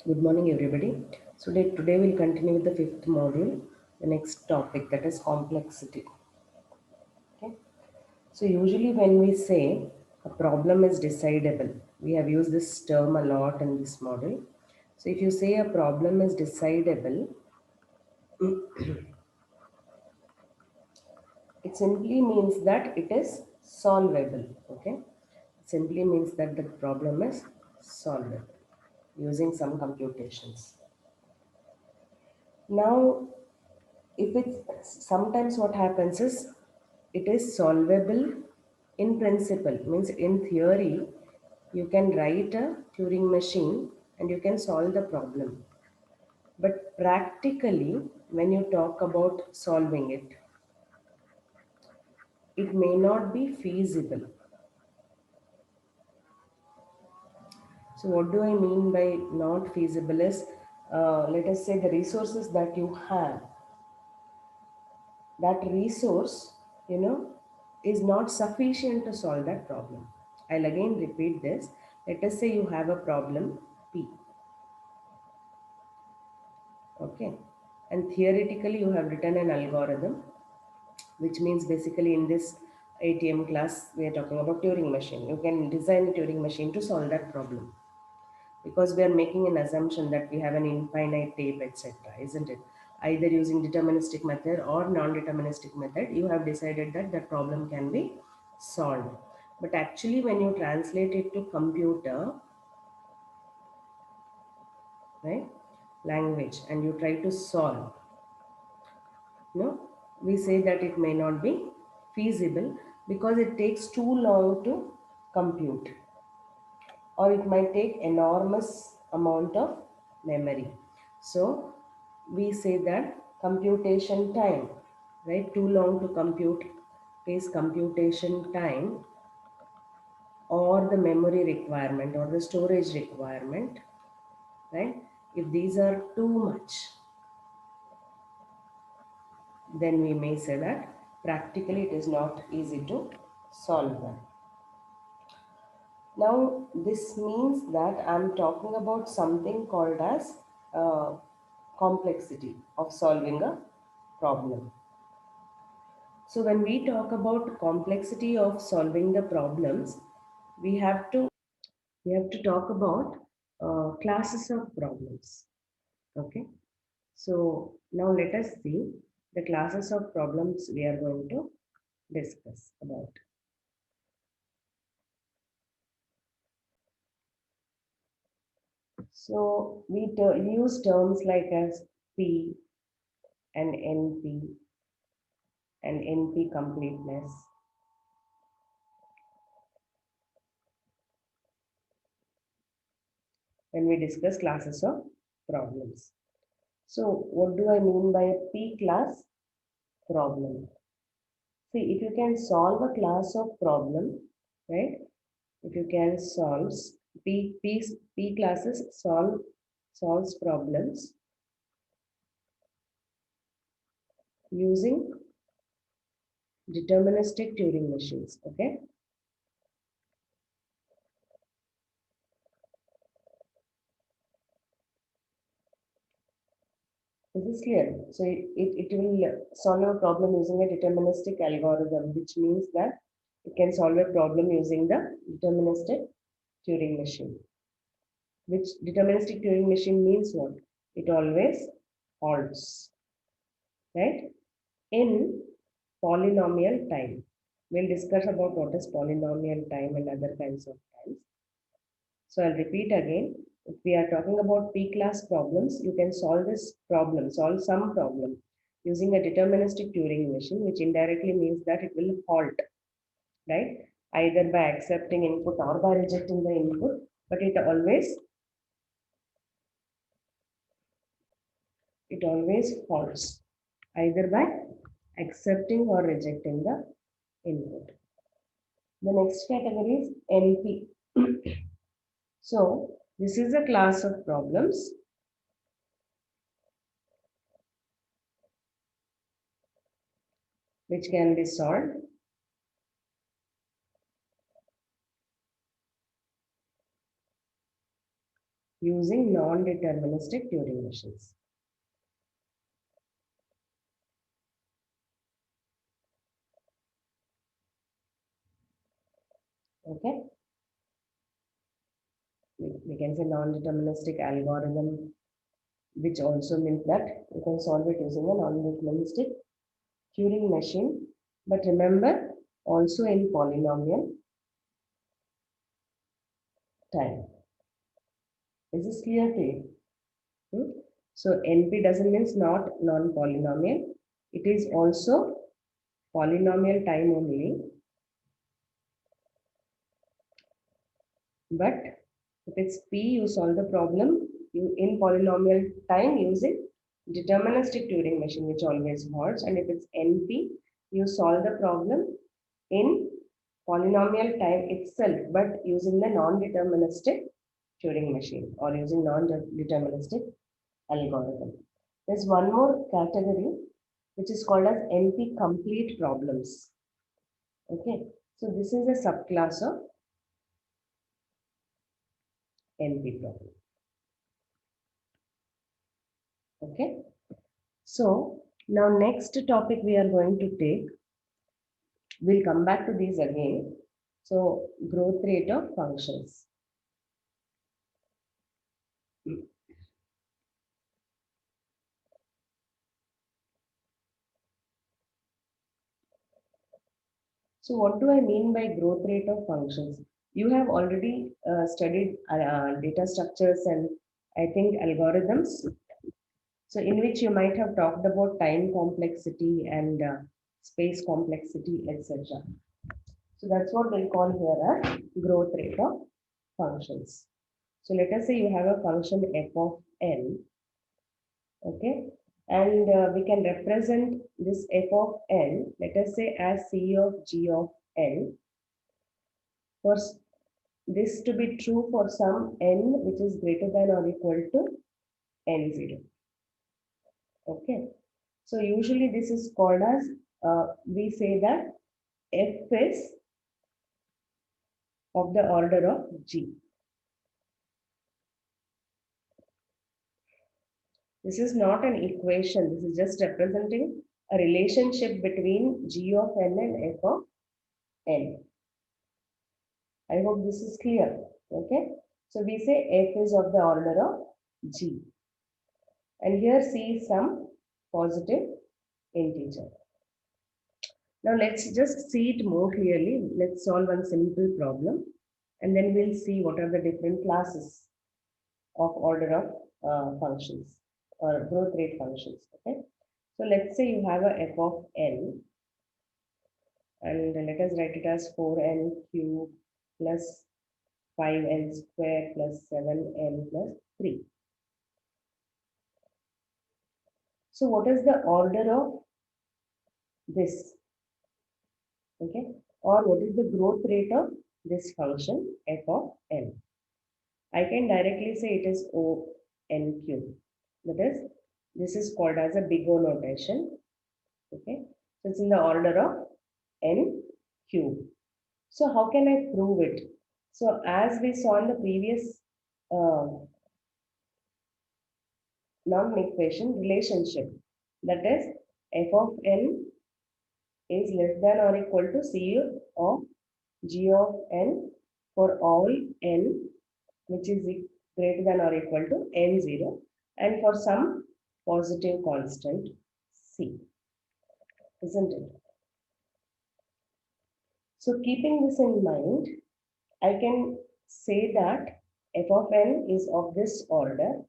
Good morning, everybody. So today we'll continue with the fifth module, the next topic that is complexity. Okay. So usually when we say a problem is decidable, we have used this term a lot in this module. So if you say a problem is decidable, it simply means that it is solvable. Okay. It simply means that the problem is solvable using some computations. Now, if it's sometimes what happens is it is solvable in principle, means in theory you can write a Turing machine and you can solve the problem, but practically when you talk about solving it, it may not be feasible. So what do I mean by not feasible is, let us say the resources that you have, that resource, you know, is not sufficient to solve that problem. I'll again repeat this. Let us say you have a problem P, okay, and theoretically you have written an algorithm, which means basically in this ATM class we are talking about Turing machine. You can design a Turing machine to solve that problem, because we are making an assumption that we have an infinite tape, etc., isn't it? Either using deterministic method or non-deterministic method, you have decided that the problem can be solved. But actually when you translate it to computer, right, language, and you try to solve, no, we say that it may not be feasible because it takes too long to compute, or it might take enormous amount of memory. So we say that computation time, right, too long to compute is computation time, or the memory requirement or the storage requirement, right? If these are too much, then we may say that practically it is not easy to solve them. Now, this means that I'm talking about something called as uh, complexity of solving a problem. So, when we talk about complexity of solving the problems, we have to we have to talk about classes of problems. Okay. So now let us see the classes of problems we are going to discuss about. So we use terms like as P and NP and NP completeness. When we discuss classes of problems. So what do I mean by a P class problem? See, if you can solve a class of problem, right? If you can solve P classes solves problems using deterministic Turing machines. Okay, this is clear. So it will solve a problem using a deterministic algorithm, which means that it can solve a problem using the deterministic Turing machine. Which deterministic Turing machine means what? It always halts, right? In polynomial time. We'll discuss about what is polynomial time and other kinds of times. So I'll repeat again. If we are talking about P-class problems, you can solve this problem, solve some problem using a deterministic Turing machine, which indirectly means that it will halt, right? Either by accepting input or by rejecting the input, but it always halts, either by accepting or rejecting the input. The next category is NP. So this is a class of problems which can be solved using non-deterministic Turing machines. Okay, we can say non-deterministic algorithm, which also means that you can solve it using a non-deterministic Turing machine. But remember, also in polynomial time. Is this clear to you? Hmm? So NP doesn't means not non-polynomial. It is also polynomial time only. But if it's P, you solve the problem in polynomial time using deterministic Turing machine, which always holds. And if it's NP, you solve the problem in polynomial time itself, but using the non-deterministic Turing machine or using non-deterministic algorithm. There's one more category which is called as NP complete problems. Okay, so this is a subclass of NP problem. Okay, so now next topic we are going to take, we'll come back to these again. So growth rate of functions. So what do I mean by growth rate of functions? You have already studied data structures and I think algorithms. So in which you might have talked about time complexity and space complexity, etc. So that's what we'll call here as growth rate of functions. So let us say you have a function f of n, okay, and we can represent this f of n, let us say as c of g of n, for this to be true for some n which is greater than or equal to n0. Okay, so usually this is called as, we say that f is of the order of g. This is not an equation, this is just representing a relationship between g of n and f of n. I hope this is clear. Okay, so we say f is of the order of g, and here c is some positive integer. Now let's just see it more clearly. Let's solve one simple problem and then we'll see what are the different classes of order of functions or growth rate functions. Okay, so let's say you have a f of n and let us write it as 4n cube plus 5n square plus 7n plus 3. So what is the order of this? Okay, or what is the growth rate of this function f of n? I can directly say it is O n cube. That is, this is called as a big O notation. Okay, so it's in the order of n cube. So how can I prove it? So as we saw in the previous non-equation relationship, that is f of n is less than or equal to c of g of n for all n which is greater than or equal to n0 and for some positive constant c, isn't it? So keeping this in mind, I can say that f of n is of this order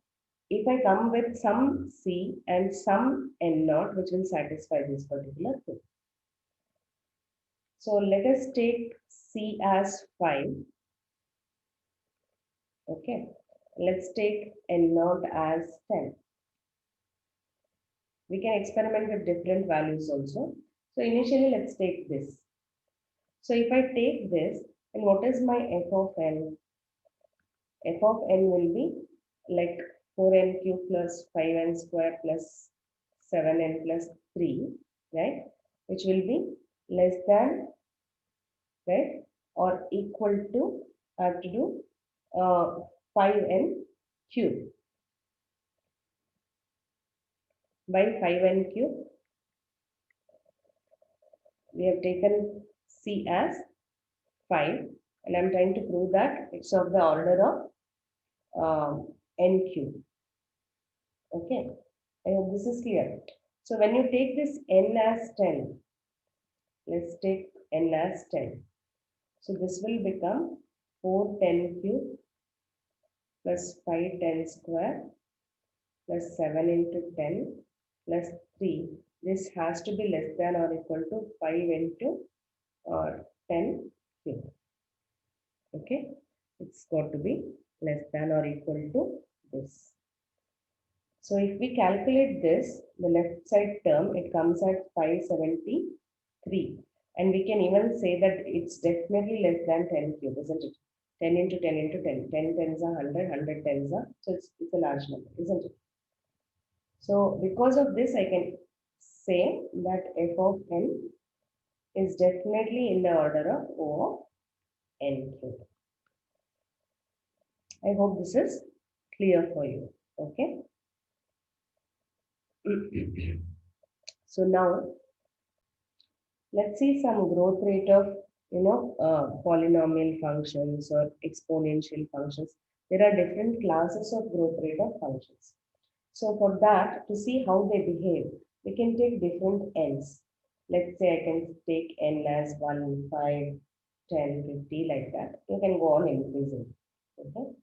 if I come with some c and some n naught which will satisfy this particular thing. So let us take c as 5. Okay, let's take n naught as 10. We can experiment with different values also. So initially, let's take this. So if I take this, and what is my f of n? F of n will be like 4n cube plus 5n square plus 7n plus 3, right? Which will be less than, right, or equal to, I have to do 5n cube by 5n cube. We have taken C as 5, and I'm trying to prove that it's of the order of n cube. Okay, I hope this is clear. So when you take this n as 10, let's take n as 10. So this will become 4 10 cube plus 5 10 square plus 7 into 10 plus 3. This has to be less than or equal to 5 into 10 cube. Okay, it's got to be less than or equal to this. So if we calculate this, the left side term, it comes at 573. And we can even say that it's definitely less than 10 cube, isn't it? 10 into 10 into 10. 10 tens are 100, 100 tens are, so it's a large number, isn't it? So because of this, I can say that f of n is definitely in the order of O of n cube. I hope this is clear for you. Okay. So now let's see some growth rate of polynomial functions or exponential functions. There are different classes of growth rate of functions. So for that, to see how they behave, we can take different n's. Let's say I can take n as 1, 5, 10, 50, like that. You can go on increasing. Okay.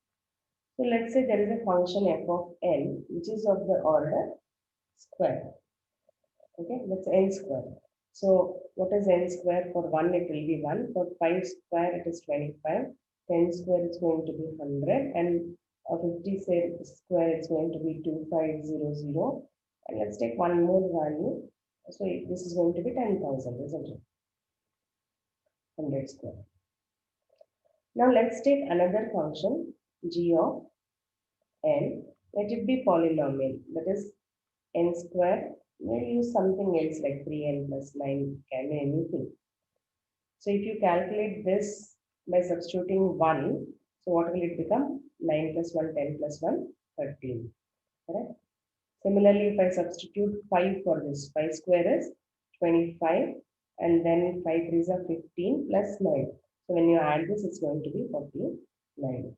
So let's say there is a function f of n, which is of the order square. Okay, that's n square. So what is n square? For 1 it will be 1, for 5 square it is 25, 10 square is going to be 100, and 50 square it's going to be 2500. And let's take one more value. So this is going to be 10,000, isn't it? 100 square. Now let's take another function g of n. Let it be polynomial, that is n square. We'll use something else like 3n plus 9, can be anything. So if you calculate this by substituting 1, so what will it become? 9 plus 1, 10 plus 1, 13. Correct? Similarly, if I substitute 5 for this, 5 square is 25, and then 5 3s are 15 plus 9. So when you add this, it's going to be 49.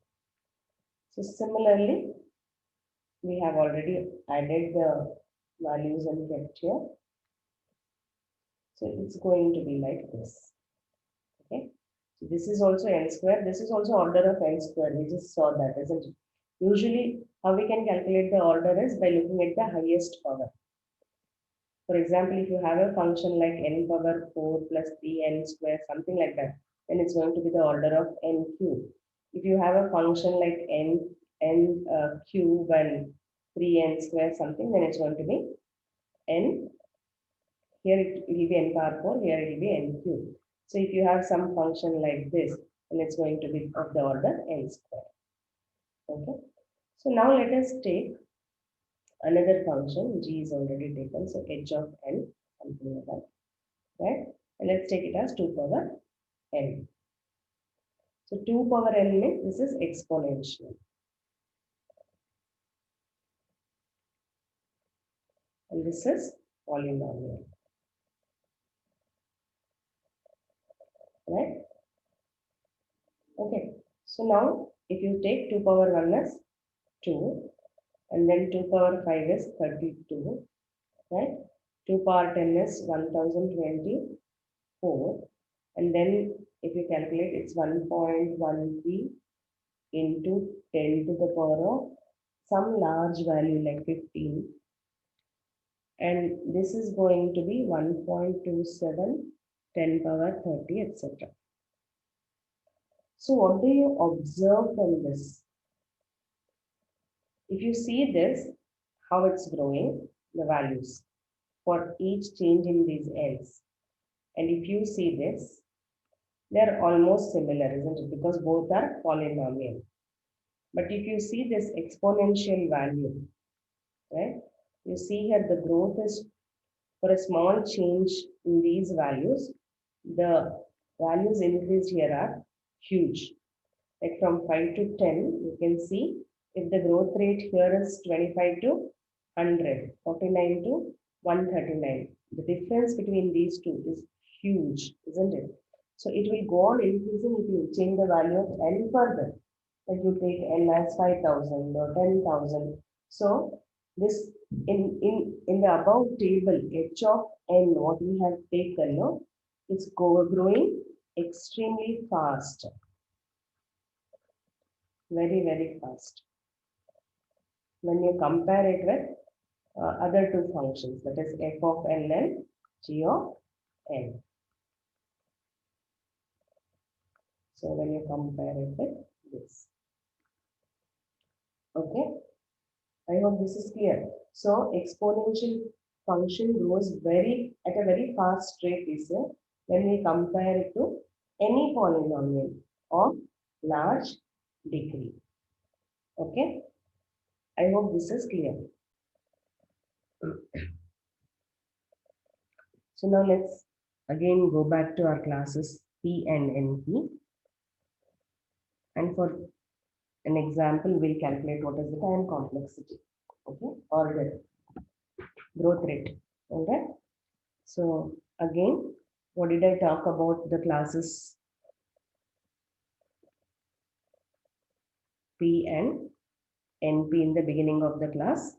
So similarly, we have already added the values and kept here. So it's going to be like this. Okay. So this is also n square. This is also order of n square. We just saw that, isn't it? Usually, how we can calculate the order is by looking at the highest power. For example, if you have a function like n power 4 plus 3n square, something like that, then it's going to be the order of n cube. If you have a function like n cube and 3n square something, then it's going to be n. Here it will be n power 4, here it will be n cube. So if you have some function like this, then it's going to be of the order n square. Okay. So now let us take another function. G is already taken, so h of n, something like that. Right? And let's take it as 2 power n. So 2 power n means this is exponential. And this is polynomial. Right? Okay. So now if you take 2 power 1 as 2, and then 2 power 5 is 32, right? 2 power 10 is 1024, and then if you calculate, it's 1.13 into 10 to the power of some large value like 15, and this is going to be 1.27, 10 power 30, etc. So what do you observe from this? If you see this, how it's growing, the values for each change in these n's. And if you see this, they're almost similar, isn't it? Because both are polynomial. But if you see this exponential value, right? You see here the growth is for a small change in these values, the values increased here are huge. Like from 5 to 10, you can see If the growth rate here is 25 to 100, 49 to 139, the difference between these two is huge, isn't it? So it will go on increasing if you change the value of n further. Like you take n as 5,000 or 10,000. So this in the above table, h of n, what we have taken, no, it's growing extremely fast, very fast. When you compare it with other two functions, that is f of n and g of n. So when you compare it with this, okay, I hope this is clear. So exponential function grows at a very fast rate is when we compare it to any polynomial of large degree. Okay, I hope this is clear. So now let's again go back to our classes P and NP. And for an example, we'll calculate what is the time complexity, okay, or the growth rate. Okay. So again, what did I talk about the classes P and NP in the beginning of the class?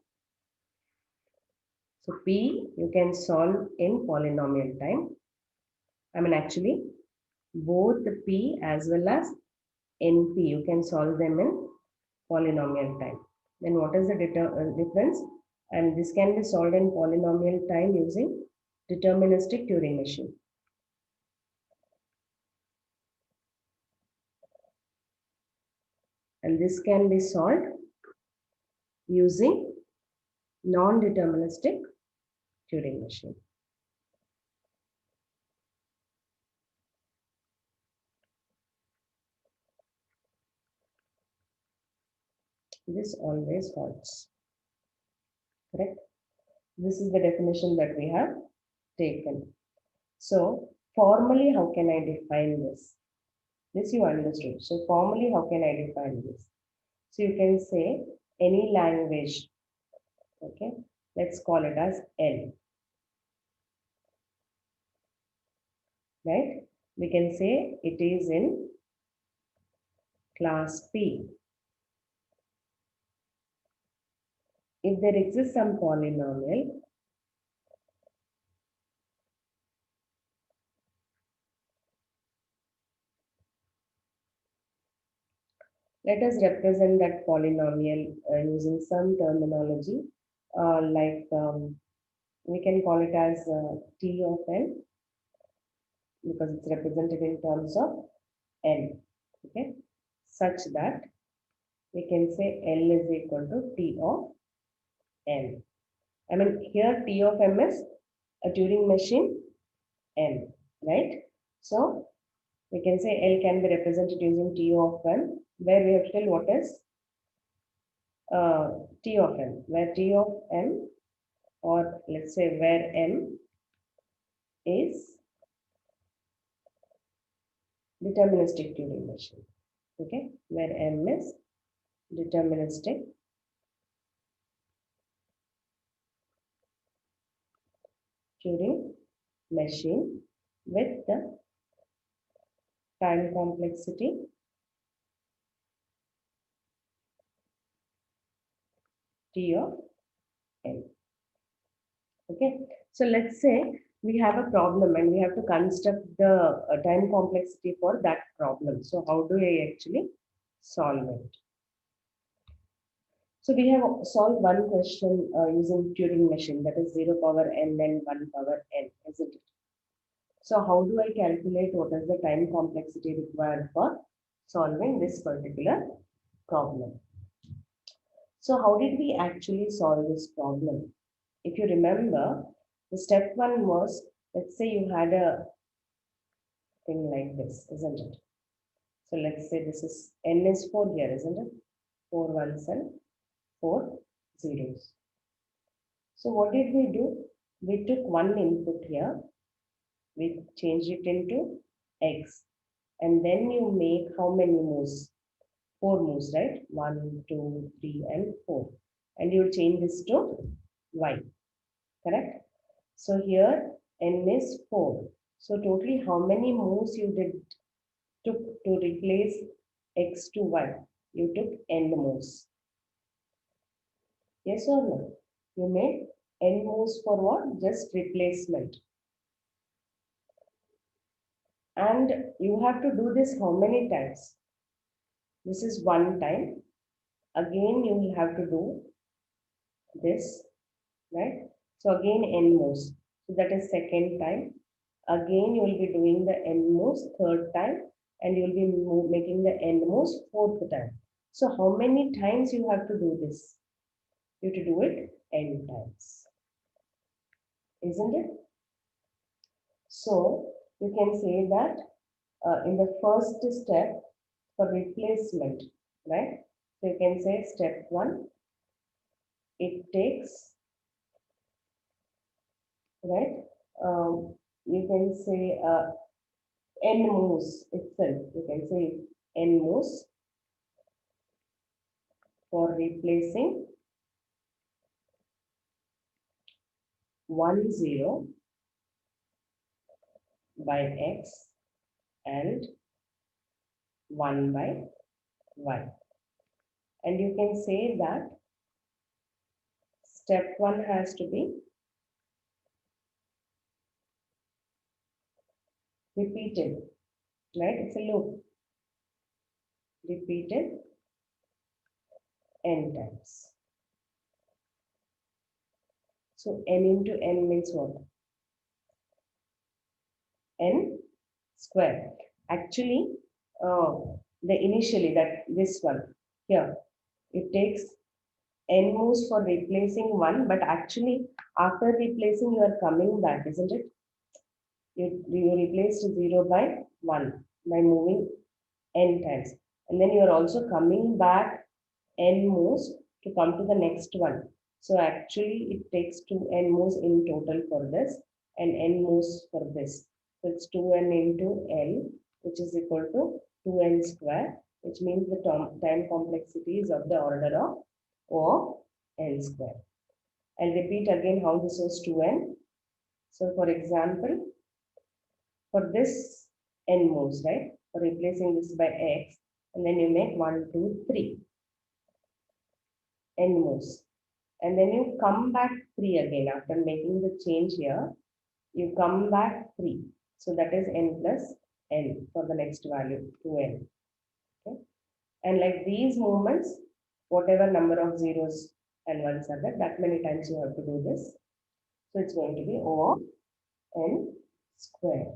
So P you can solve in polynomial time. I mean actually both the P as well as NP you can solve them in polynomial time. Then what is the difference? And this can be solved in polynomial time using deterministic Turing machine. And this can be solved using non-deterministic Turing machine. This always holds. Correct? This is the definition that we have taken. So formally, how can I define this? This you understood. So formally, how can I define this? So you can say any language. Okay, let's call it as L. Right? We can say it is in class P. If there exists some polynomial, let us represent that polynomial using some terminology we can call it as T of n because it's represented in terms of n. Okay, such that we can say L is equal to T of n. I mean here T of m is a Turing machine n, right? So we can say L can be represented using T of n, where we have to tell what is T of n, where T of m, or let's say where m is deterministic Turing machine. Okay, where m is deterministic Turing machine with the time complexity T of n. Okay, so let's say we have a problem and we have to construct the time complexity for that problem. So how do I actually solve it? So we have solved one question using Turing machine, that is 0 power n and 1 power n, isn't it? So how do I calculate what is the time complexity required for solving this particular problem? So how did we actually solve this problem? If you remember, the step one was, let's say you had a thing like this, isn't it? So let's say this is n is 4 here, isn't it? 4 ones and 4 zeros. So what did we do? We took one input here, we changed it into x, and then you make how many moves? 4 moves, right? 1, 2, 3, and 4. And you change this to y, correct? So here n is 4. So totally how many moves you took to replace x to y? You took n moves. Yes or no? You made n moves for what? Just replacement. And you have to do this how many times? This is one time. Again, you will have to do this, right? So again, n moves. So that is second time. Again, you will be doing the n moves third time, and you will be making the n moves fourth time. So how many times you have to do this? You have to do it n times, isn't it? So you can say that in the first step for replacement, right? So you can say step 1, it takes, right? You can say n moves itself. You can say n moves for replacing 1 0 by x and 1 by y. And you can say that step 1 has to be repeated, right? It's a loop, repeated n times. So n into n means what? N square. Actually, the initially that this one here, it takes n moves for replacing 1, but actually after replacing you are coming back, isn't it? You replaced 0 by 1 by moving n times, and then you are also coming back n moves to come to the next one. So actually it takes 2n moves in total for this and n moves for this. So it's 2n into n, which is equal to 2n square, which means the time complexity is of the order of O n square. I'll repeat again how this was 2n. So for example, for this n moves, right? For replacing this by x, and then you make 1, 2, 3 n moves. And then you come back 3 again after making the change here. You come back 3. So that is n plus n for the next value, 2n. Okay? And like these movements, whatever number of zeros and ones are there, that many times you have to do this. So it's going to be O of n square.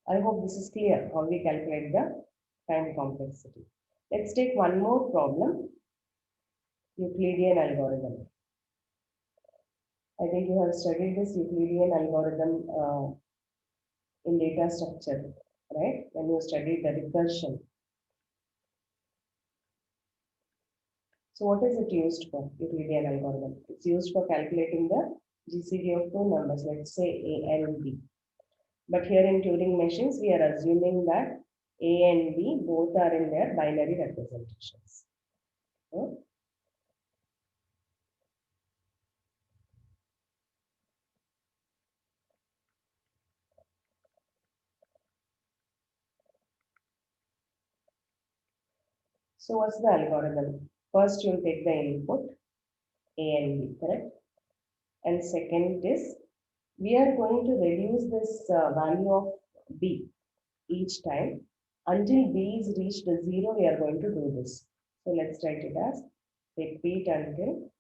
I hope this is clear how we calculate the time complexity. Let's take one more problem, Euclidean algorithm. I think you have studied this Euclidean algorithm in data structure, right? When you studied the recursion. So what is it used for, Euclidean algorithm? It's used for calculating the GCD of two numbers, let's say A and B. But here in Turing machines, we are assuming that A and B both are in their binary representations. Okay? So what's the algorithm? First, you'll take the input A and B, correct? And second is, we are going to reduce this value of B each time until B is reached 0. We are going to do this. So let's write it as repeat until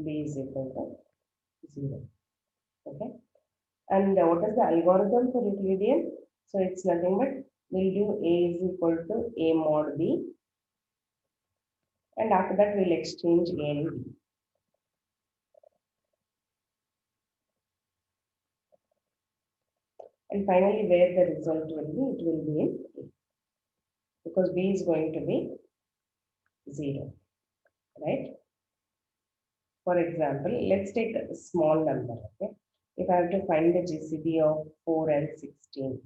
B is equal to 0. Okay. And what is the algorithm for Euclidean? So it's nothing but we'll do A is equal to A mod B. And after that, we'll exchange A and B. And finally, where the result will be, it will be in A. Because B is going to be 0, right? For example, let's take a small number, okay? If I have to find the GCD of 4 and 16,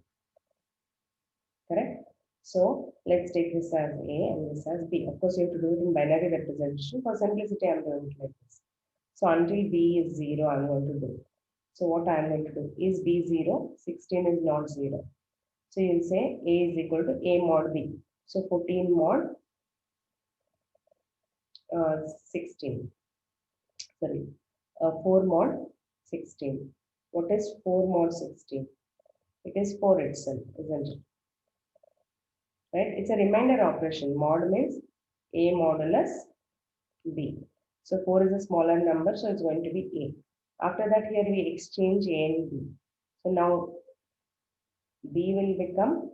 correct? So let's take this as A and this as B. Of course, you have to do it in binary representation. For simplicity, I'm doing it like this. So until B is 0, I'm going to do. So what I'm going to do is B 0, 16 is not 0. So you'll say A is equal to A mod B. So 14 mod 16. Sorry, 4 mod 16. What is 4 mod 16? It is 4 itself, isn't it? Right? It's a remainder operation. Mod means A modulus B. So 4 is a smaller number, so it's going to be A. After that, here we exchange A and B. So now B will become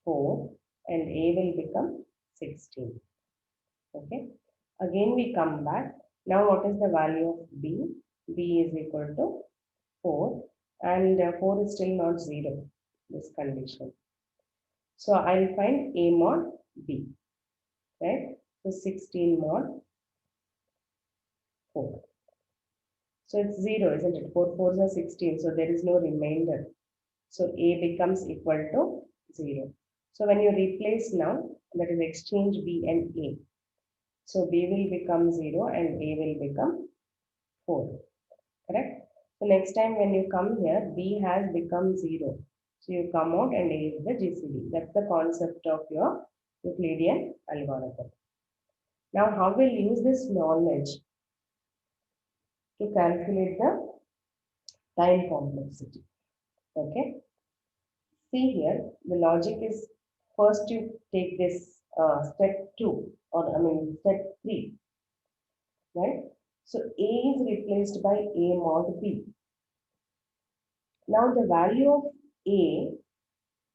4 and A will become 16. Okay. Again, we come back. Now, what is the value of B? B is equal to 4 and 4 is still not 0, this condition. So I'll find A mod B, right? So 16 mod 4. So it's 0, isn't it? 4 4s are 16, so there is no remainder. So A becomes equal to 0. So when you replace now, that is exchange B and A. So B will become 0 and A will become 4. Correct? So next time when you come here, B has become 0. So you come out and A is the GCD. That's the concept of your Euclidean algorithm. Now, how we'll use this knowledge to calculate the time complexity? Okay. See here, the logic is first you take this step 2 or I mean step 3, right? So A is replaced by A mod B. Now the value of A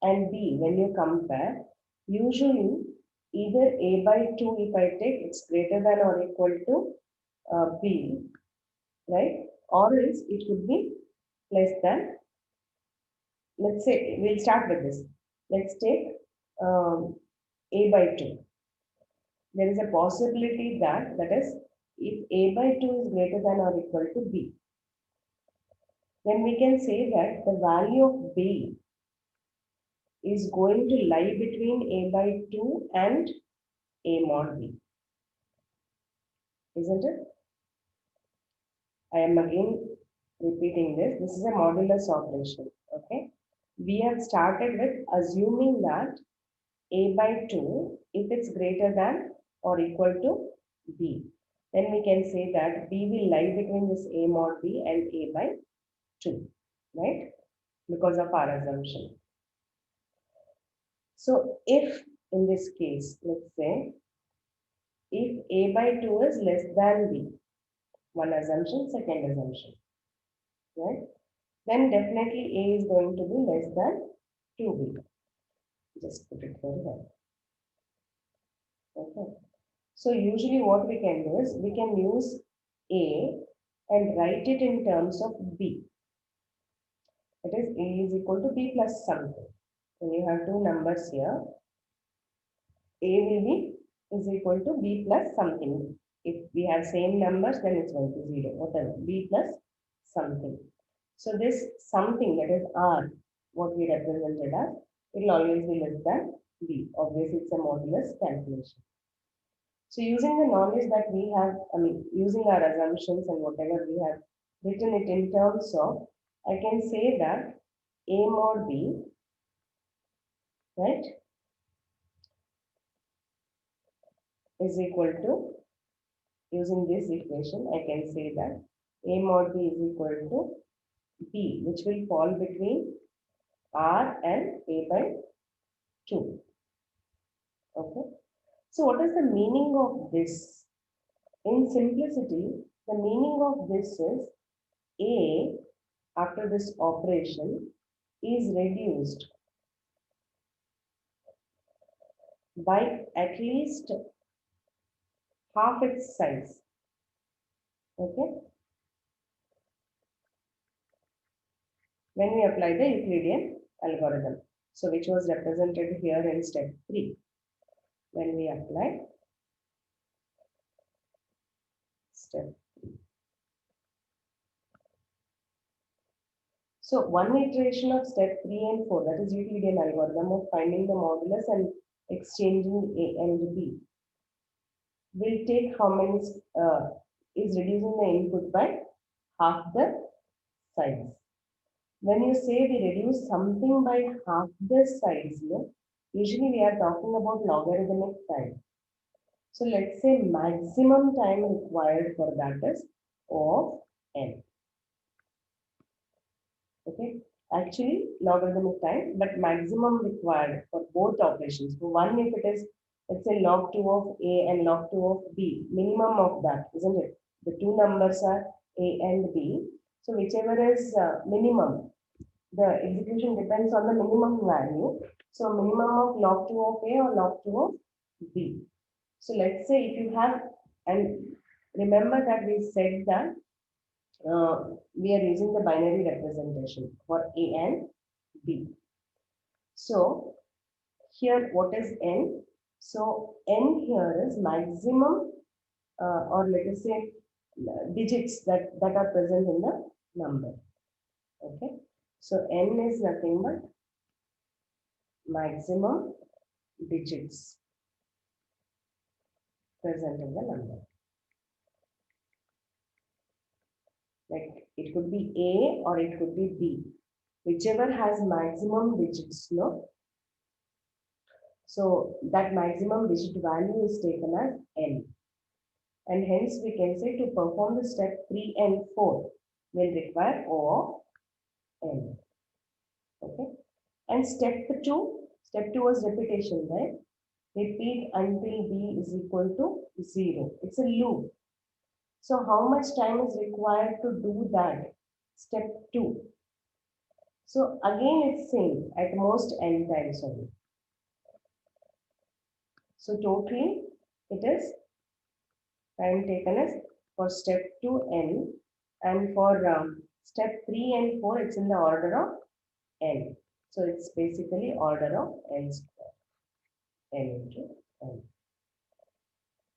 and B, when you compare, usually either A by 2, if I take, it's greater than or equal to B, right? Or else it could be less than, let's say, we'll start with this. Let's take A by 2. There is a possibility that is, if A by 2 is greater than or equal to B, then we can say that the value of B is going to lie between A by 2 and A mod B. Isn't it? I am again repeating this. This is a modulus operation. Okay. We have started with assuming that A by 2, if it's greater than or equal to B, then we can say that B will lie between this A mod B and A by 2, right? Because of our assumption. So if in this case, let's say, if A by 2 is less than B, one assumption, second assumption, right? Then definitely A is going to be less than 2B. Just put it here. Okay. So usually what we can do is we can use A and write it in terms of B. That is A is equal to B plus something. When you have two numbers here, A will be is equal to B plus something. If we have same numbers, then it's going to 0, whatever, B plus something. So this something, that is R, what we represented as, it will always be less than B. Obviously, it's a modulus calculation. So using the knowledge that we have, I mean, using our assumptions and whatever we have written it in terms of, I can say that A mod B, right, is equal to, using this equation, I can say that A mod B is equal to B, which will fall between R and A by 2. Okay. So what is the meaning of this? In simplicity, the meaning of this is A, after this operation, is reduced by at least half its size. Okay. When we apply the Euclidean algorithm. So which was represented here in step 3. When we apply step 3. So one iteration of step 3 and 4, that is Euclidean algorithm of finding the modulus and exchanging A and B will take how many, is reducing the input by half the size. When you say we reduce something by half the size, no, usually we are talking about logarithmic time. So let's say maximum time required for that is O of n. Okay, actually logarithmic time, but maximum required for both operations. For one, if it is, let's say log 2 of A and log 2 of B, minimum of that, isn't it? The two numbers are A and B. So whichever is minimum, the execution depends on the minimum value. So minimum of log 2 of A or log 2 of B. So let's say if you have, and remember that we said that we are using the binary representation for A and B. So here what is n? So n here is maximum or let us say digits that are present in the number. Okay. So n is nothing but maximum digits present in the number. Like it could be A or it could be B, whichever has maximum digits, no? So that maximum digit value is taken as n. And hence we can say to perform the step 3 and 4 will require O of n. Okay. And step 2 was repetition, right? Repeat until B is equal to 0. It's a loop. So how much time is required to do that? Step 2. So again it's same, at most n times only. So totally it is time taken as for step 2 n, and for step 3 and 4 it's in the order of n. So it's basically order of n square, n into n.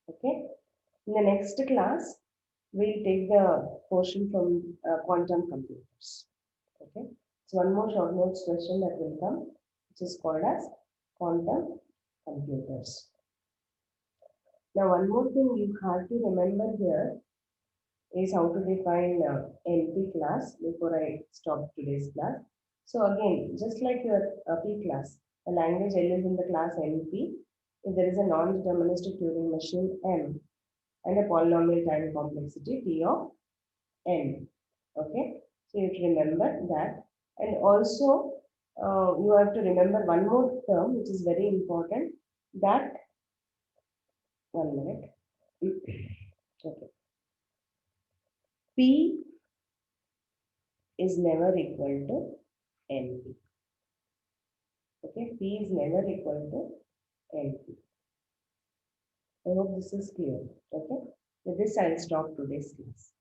Okay. In the next class, we'll take the portion from quantum computers. Okay. So one more short notes question that will come, which is called as quantum computers. Now, one more thing you have to remember here is how to define NP class before I stop today's class. So again, just like your P class, a language L is in the class NP. If there is a non-deterministic Turing machine M and a polynomial time complexity T of N. Okay, so you have to remember that, and also you have to remember one more term which is very important. That 1 minute. Okay, P is never equal to NP. Okay, P is never equal to NP. I hope this is clear. Okay, with this I'll stop today's class.